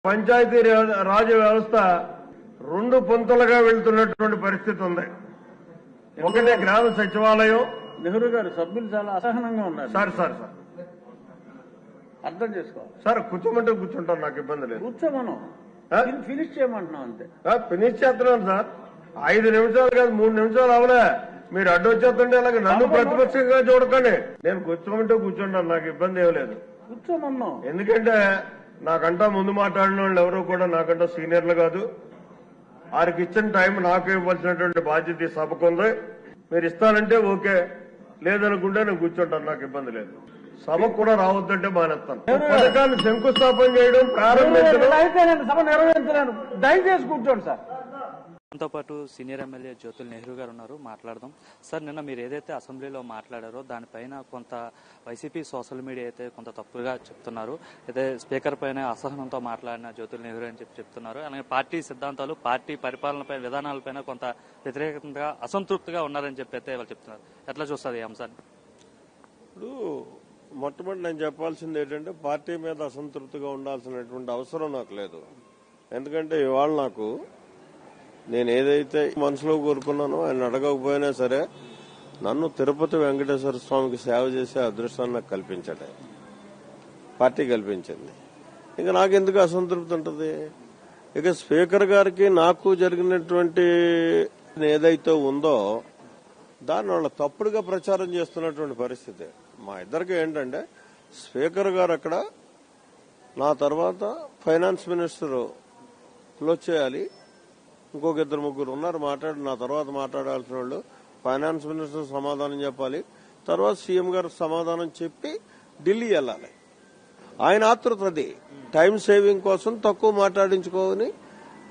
పంచాయతీ రాజ్ వ్యవస్థ రెండు పొంతలుగా వెళ్తున్నటువంటి పరిస్థితి ఉంది. ఒకటే గ్రామ సచివాలయం. నెహ్రూ గారు సభ్యులు చాలా అసహనంగా ఉన్నారు. సార్ అర్థం చేసుకో సార్, కూర్చోమంటే కూర్చుంటాను, నాకు ఇబ్బంది లేదు. కూర్చోమను, ఫినిష్ చేయమంటున్నాం అంతే. ఫినిష్ చేస్తున్నాను సార్. 5 నిమిషాలు కాదు, 3 నిమిషాలు అవలే. మీరు అడ్డొచ్చేస్తుంటే అలాగే నన్ను ప్రతిపక్షంగా చూడకండి. నేను కూర్చోమంటే కూర్చుంటాను, నాకు ఇబ్బంది ఏం లేదు. కూర్చోమన్నాం. ఎందుకంటే నాకంటా ముందు మాట్లాడిన వాళ్ళు ఎవరూ కూడా నాకంటా సీనియర్లు కాదు. వారికి ఇచ్చిన టైం నాకు ఇవ్వాల్సినటువంటి బాధ్యత ఈ సభకు ఉంది. మీరు ఇస్తానంటే ఓకే, లేదనుకుంటే నేను కూర్చుంటాను, నాకు ఇబ్బంది లేదు. సభకు కూడా రావద్దంటే మానేస్తాను. పథకాన్ని శంకుస్థాపన చేయడం ప్రారంభించడం సభ నిర్వహించలేను, దయచేసి కూర్చోండి సార్. తో పాటు సీనియర్ ఎమ్మెల్యే జ్యోతుల్ నెహ్రూ గారు ఉన్నారు, మాట్లాడదాం. సార్, నిన్న మీరు ఏదైతే అసెంబ్లీలో మాట్లాడారో దానిపైన కొంత వైసీపీ సోషల్ మీడియా అయితే కొంత తప్పుగా చెప్తున్నారు. అయితే స్పీకర్ పైన అసహనంతో మాట్లాడిన జ్యోతుల్ నెహ్రూ అని చెప్తున్నారు. అలాగే పార్టీ సిద్ధాంతాలు, పార్టీ పరిపాలనపై విధానాలపైన కొంత వ్యతిరేకంగా అసంతృప్తిగా ఉన్నారని చెప్పి అయితే వాళ్ళు చెప్తున్నారు. ఎట్లా చూస్తారు ఈ అంశాన్ని? ఇప్పుడు మొట్టమొదటి నేను చెప్పాల్సింది ఏంటంటే, పార్టీ మీద అసంతృప్తిగా ఉండాల్సినటువంటి అవసరం నాకు లేదు. ఎందుకంటే ఇవాళ నాకు నేను ఏదైతే మనసులో కోరుకున్నానో ఆయన అడగకపోయినా సరే నన్ను తిరుపతి వెంకటేశ్వర స్వామికి సేవ చేసే అదృష్టాన్ని నాకు కల్పించాడు, పార్టీ కల్పించింది. ఇక నాకెందుకు అసంతృప్తి ఉంటుంది? ఇక స్పీకర్ గారికి నాకు జరిగినటువంటి ఏదైతే ఉందో దాన్ని వాళ్ళ తప్పుడుగా ప్రచారం చేస్తున్నటువంటి పరిస్థితి. మా ఇద్దరికి ఏంటంటే, స్పీకర్ గారు అక్కడ నా తర్వాత ఫైనాన్స్ మినిస్టర్ క్లోజ్ చేయాలి, ఇంకొక 2-3 ఉన్నారు నా తర్వాత మాట్లాడాల్సిన వాళ్ళు. ఫైనాన్స్ మినిస్టర్ సమాధానం చెప్పాలి, తర్వాత సీఎం గారు సమాధానం చెప్పి ఢిల్లీ వెళ్ళాలి. ఆయన ఆతృతది టైం సేవింగ్ కోసం తక్కువ మాట్లాడించుకోని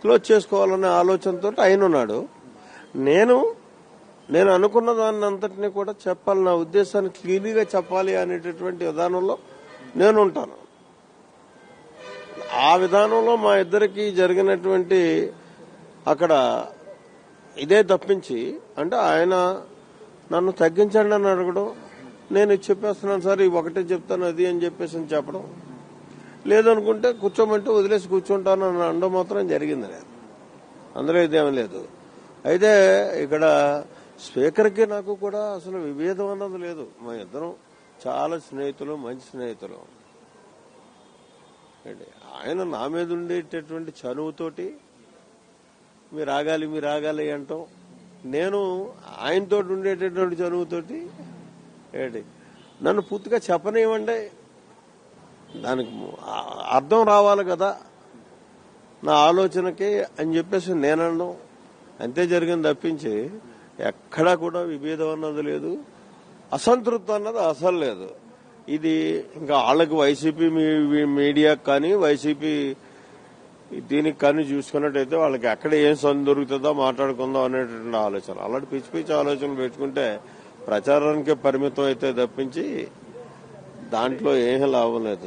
క్లోజ్ చేసుకోవాలనే ఆలోచనతో ఆయన ఉన్నాడు. నేను అనుకున్న దాన్ని అంతటినీ కూడా చెప్పాలి, నా ఉద్దేశాన్ని క్లియర్గా చెప్పాలి అనేటటువంటి విధానంలో నేను ఉంటాను. ఆ విధానంలో మా ఇద్దరికి జరిగినటువంటి అక్కడ ఇదే తప్పించి, అంటే ఆయన నన్ను తగ్గించండి అని అడగడం, నేను చెప్పేస్తున్నాను సార్, ఒకటే చెప్తాను అది అని చెప్పేసి చెప్పడం, లేదనుకుంటే కూర్చోమంటే వదిలేసి కూర్చుంటాను అని అనడం మాత్రం జరిగింది. లేదు, అందులో ఇదేం లేదు. అయితే ఇక్కడ స్పీకర్కి నాకు కూడా అసలు విభేదం అన్నది లేదు. మా ఇద్దరం చాలా స్నేహితులు, మంచి స్నేహితులు. ఆయన నా మీద ఉండేటటువంటి చనువుతోటి మీరు ఆగాలి అంటాం, నేను ఆయనతో ఉండేటటువంటి చనువుతోటి నన్ను పూర్తిగా చెప్పనివ్వండి, దానికి అర్థం రావాలి కదా నా ఆలోచనకి అని చెప్పేసి నేనడం, అంతే జరిగింది తప్పించి ఎక్కడా కూడా విభేదం అన్నది లేదు, అసంతృప్తి అన్నది అసలు లేదు. ఇది ఇంకా వాళ్ళకి వైసీపీ మీడియాకి కానీ వైసీపీ దీనికి కానీ చూసుకున్నట్టయితే వాళ్ళకి ఎక్కడ ఏం సందు దొరుకుతుందో మాట్లాడుకుందాం అనేటువంటి ఆలోచన, అలాంటి పిచ్చి ఆలోచనలు పెట్టుకుంటే ప్రచారానికే పరిమితం అయితే తప్పించి దాంట్లో ఏమీ లాభం లేదు.